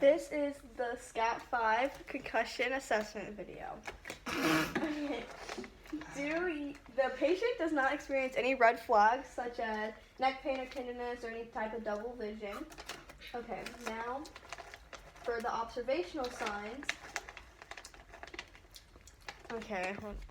This is the SCAT5 concussion assessment video. The patient does not experience any red flags such as neck pain or tenderness or any type of double vision. Okay, now for the observational signs.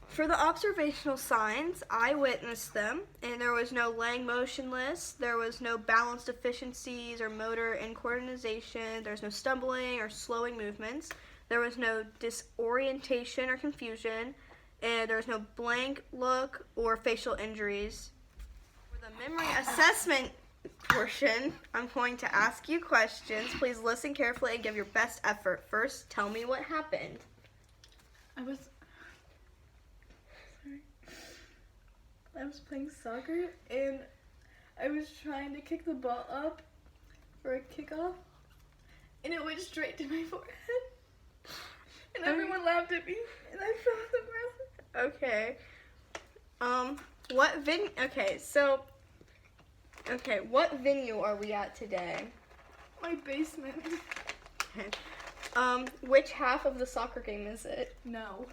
For the observational signs, I witnessed them, and there was no laying motionless, there was no balance deficiencies or motor incoordination, there was no stumbling or slowing movements, there was no disorientation or confusion, and there was no blank look or facial injuries. For the memory assessment portion, I'm going to ask you questions. Please listen carefully and give your best effort. First, tell me what happened. I was playing soccer and I was trying to kick the ball up for a kickoff and it went straight to my forehead and everyone laughed at me and I fell on the ground. Okay. What venue are we at today? My basement. Which half of the soccer game is it? No.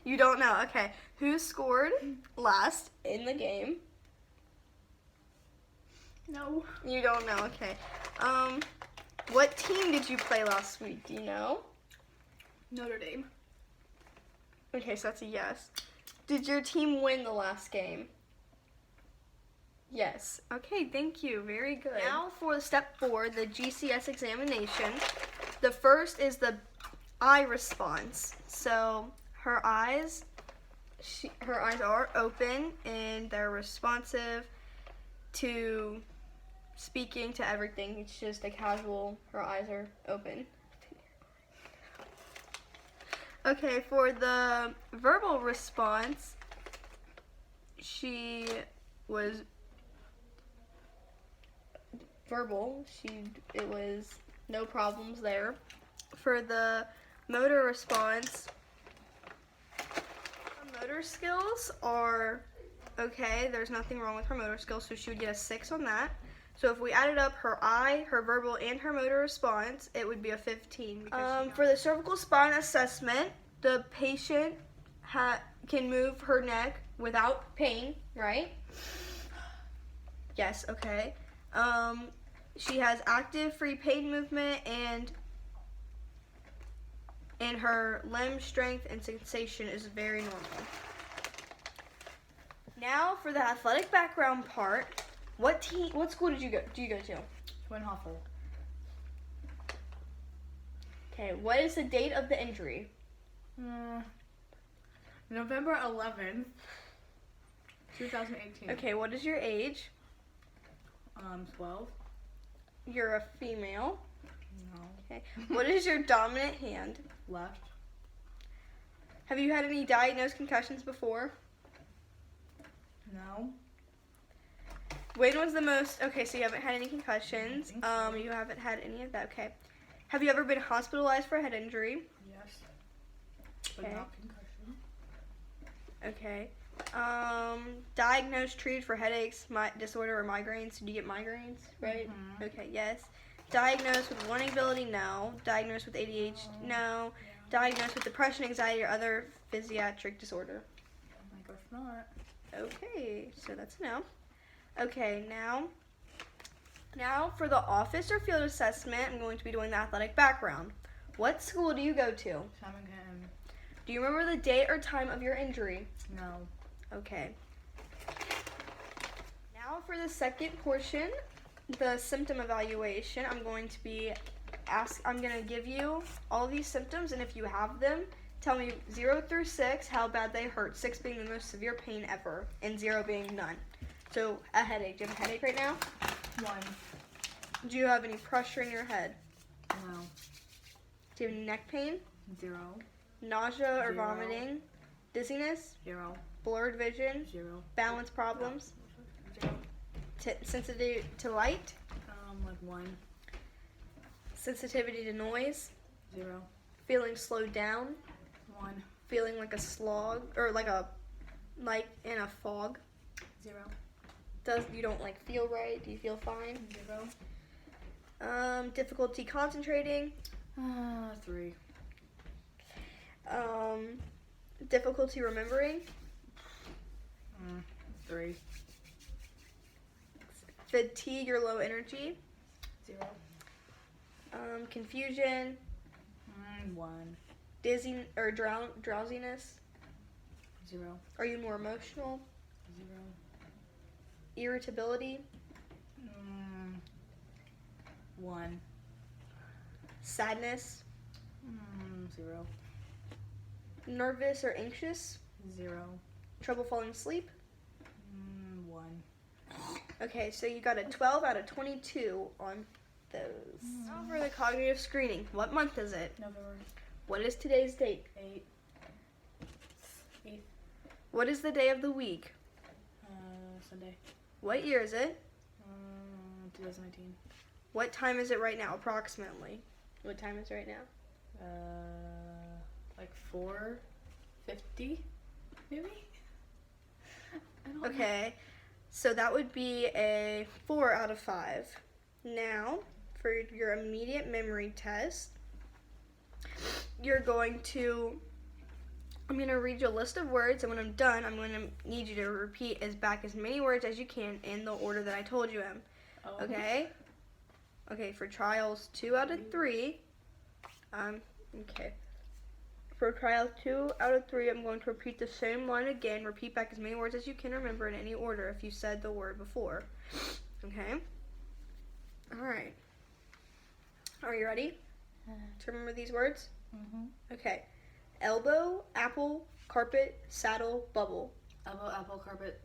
You don't know. Okay. Who scored last in the game? No. You don't know. Okay. What team did you play last week? Do you know? Notre Dame. Okay, so that's a yes. Did your team win the last game? Yes. Okay, thank you. Very good. Now for step 4, the GCS examination. The first is the eye response. So her eyes are open and they're responsive to speaking to everything. It's just a casual, her eyes are open. Okay, for the verbal response, she was verbal. It was no problems there. For the motor response, her motor skills are okay. There's nothing wrong with her motor skills, so she would get a 6 on that. So if we added up her eye, her verbal, and her motor response, it would be a 15. For the cervical spine assessment, the patient can move her neck without pain, right? Yes, okay. She has active free pain movement and her limb strength and sensation is very normal. Now for the athletic background part, what school do you go to? Twin Hoffel. Okay, what is the date of the injury? November 11th, 2018. Okay, what is your age? 12. You're a female. No. Okay. What is your dominant hand? Left. Have you had any diagnosed concussions before? No. When was the most, okay, so you haven't had any concussions. So. You haven't had any of that, okay. Have you ever been hospitalized for a head injury? Yes. But Okay. not concussion. Okay. Diagnosed, treated for headaches, disorder, or migraines. Do you get migraines, right? Mm-hmm. Okay, yes. Diagnosed with learning ability, no. Diagnosed with ADHD, no. Yeah. Diagnosed with depression, anxiety, or other physiatric disorder. I guess not. Okay, so that's a no. Okay, now for the office or field assessment, I'm going to be doing the athletic background. What school do you go to? Shamingham. Do you remember the date or time of your injury? No. Okay. Now for the second portion, the symptom evaluation, I'm going to give you all these symptoms, and if you have them, tell me 0 through 6 how bad they hurt, 6 being the most severe pain ever, and 0 being none. So, a headache. Do you have a headache right now? 1. Do you have any pressure in your head? No. Do you have any neck pain? 0. Nausea or 0. vomiting? Dizziness? 0. Blurred vision? 0. Balance problems? 0. Sensitivity to light? Like 1. Sensitivity to noise? 0. Feeling slowed down? 1. Feeling like a slog or like in a fog? 0. You don't feel right? Do you feel fine? 0. Difficulty concentrating. 3. Difficulty remembering. 3. Fatigue or low energy. 0. Confusion. 1. Dizzy or drowsiness. 0. Are you more emotional? 0. Irritability. 1. Sadness. 0. Nervous or anxious. 0. Trouble falling asleep. 1. Okay, so you got a 12 out of 22 on those. Now for the cognitive screening. What month is it? November. What is today's date? 8. What is the day of the week? Sunday. What year is it? 2019. What time is it right now, approximately? What time is it right now? Like 4:50, maybe? I don't know. Okay, so that would be a 4 out of 5. Now, for your immediate memory test, I'm going to read you a list of words, and when I'm done, I'm going to need you to repeat back as many words as you can in the order that I told you in. Oh. Okay? Okay, for trials 2 out of 3, okay. For trial 2 out of 3, I'm going to repeat the same line again. Repeat back as many words as you can remember in any order if you said the word before. Okay? Alright. Are you ready to remember these words? Mm-hmm. Okay. Elbow, apple, carpet, saddle, bubble. Elbow, apple, carpet,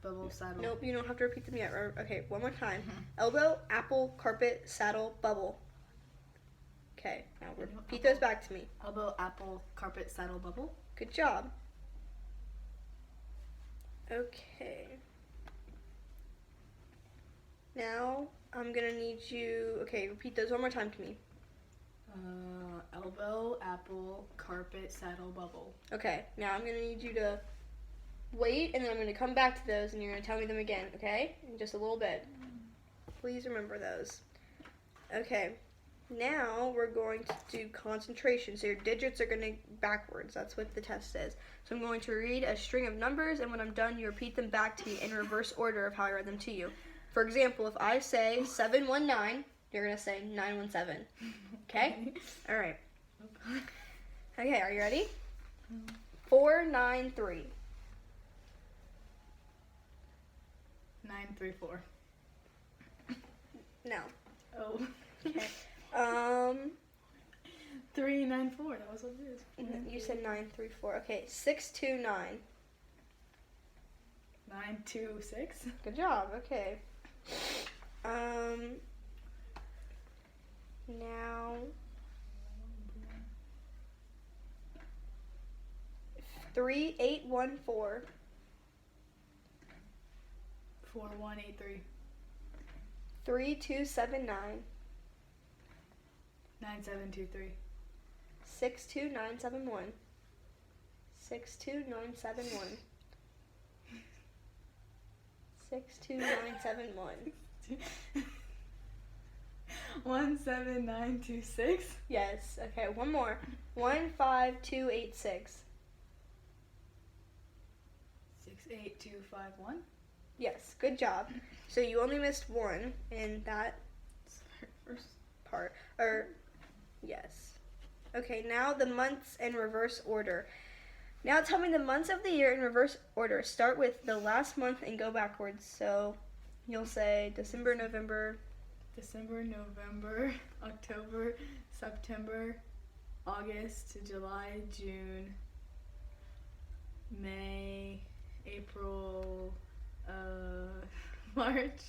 bubble, saddle. Nope, you don't have to repeat them yet. Okay, one more time. Elbow, apple, carpet, saddle, bubble. Okay, now repeat those back to me. Elbow, apple, carpet, saddle, bubble. Good job. Okay. Now, I'm going to need you, repeat those one more time to me. Elbow, apple, carpet, saddle, bubble. Okay, now I'm going to need you to wait, and then I'm going to come back to those, and you're going to tell me them again, okay? In just a little bit. Please remember those. Okay, now we're going to do concentration. So your digits are going to backwards. That's what the test is. So I'm going to read a string of numbers, and when I'm done, you repeat them back to me in reverse order of how I read them to you. For example, if I say 719, you're going to say 917. Okay? All right. Okay, are you ready? 493. 934. No. Oh. Okay. 394. That was what it is. You said 934. Okay, 629. 926. Good job. Okay. Now 3814. 4183. 3279. 9723. 62971. 62971. 62971. 17926. Yes. Okay, one more. 15286. 68251. Yes, good job. So you only missed one in that First. part. Yes. Okay, now the months in reverse order. Now tell me the months of the year in reverse order. Start with the last month and go backwards. So you'll say December, November. December, November, October, September, August, July, June, May, April, March,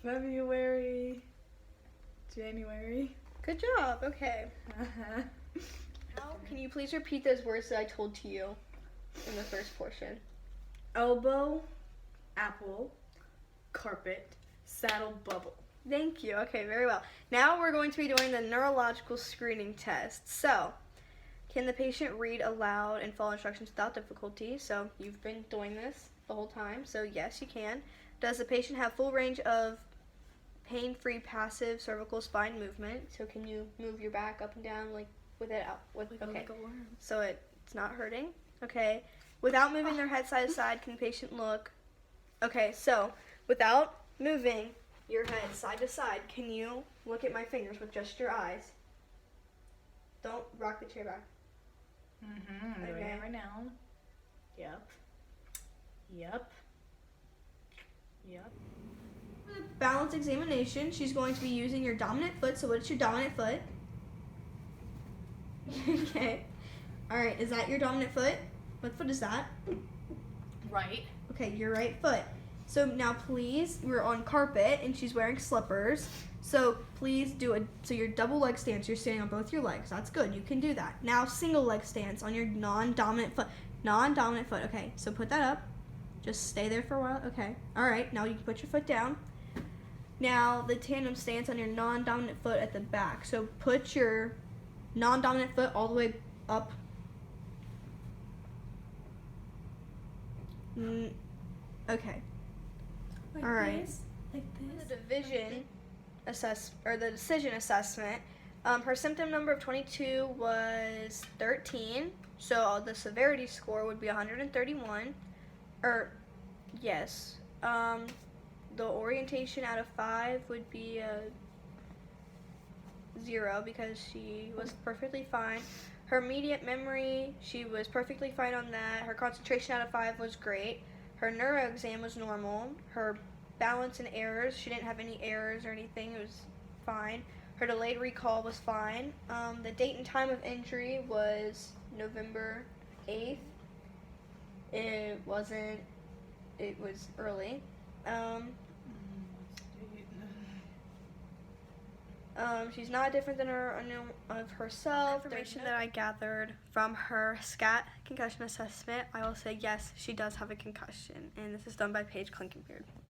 February, January. Good job. Okay. Now, can you please repeat those words that I told to you in the first portion? Elbow, apple, carpet, saddle, bubble. Thank you. Okay, very well. Now we're going to be doing the neurological screening test. So, can the patient read aloud and follow instructions without difficulty? So, you've been doing this the whole time, so yes, you can. Does the patient have full range of pain-free passive cervical spine movement. So can you move your back up and down like with it out? Okay. Like a worm. So it's not hurting. Okay. Without moving their head side to side, can the patient look? Okay. So without moving your head side to side, can you look at my fingers with just your eyes? Don't rock the chair back. Mm-hmm. Doing it right now. Yep. Yep. Yep. For the balance examination, she's going to be using your dominant foot. So what's your dominant foot? Okay. All right. Is that your dominant foot? What foot is that? Right. Okay, your right foot. So now please, we're on carpet and she's wearing slippers. So please so your double leg stance, you're standing on both your legs. That's good, you can do that. Now single leg stance on your non-dominant foot. Non-dominant foot, okay, so put that up. Just stay there for a while, okay. All right, now you can put your foot down. Now the tandem stance on your non-dominant foot at the back. So put your non-dominant foot all the way up. Okay. Like all right. this? Like this? The decision assessment, her symptom number of 22 was 13, so the severity score would be 131. Yes. The orientation out of 5 would be a 0 because she was perfectly fine. Her immediate memory, she was perfectly fine on that. Her concentration out of 5 was great. Her neuro exam was normal. Her balance and errors, she didn't have any errors or anything. It was fine. Her delayed recall was fine. The date and time of injury was November 8th. It was early. She's not different than of herself. Information that I gathered from her SCAT concussion assessment, I will say yes, she does have a concussion, and this is done by Paige Klinkenbeard.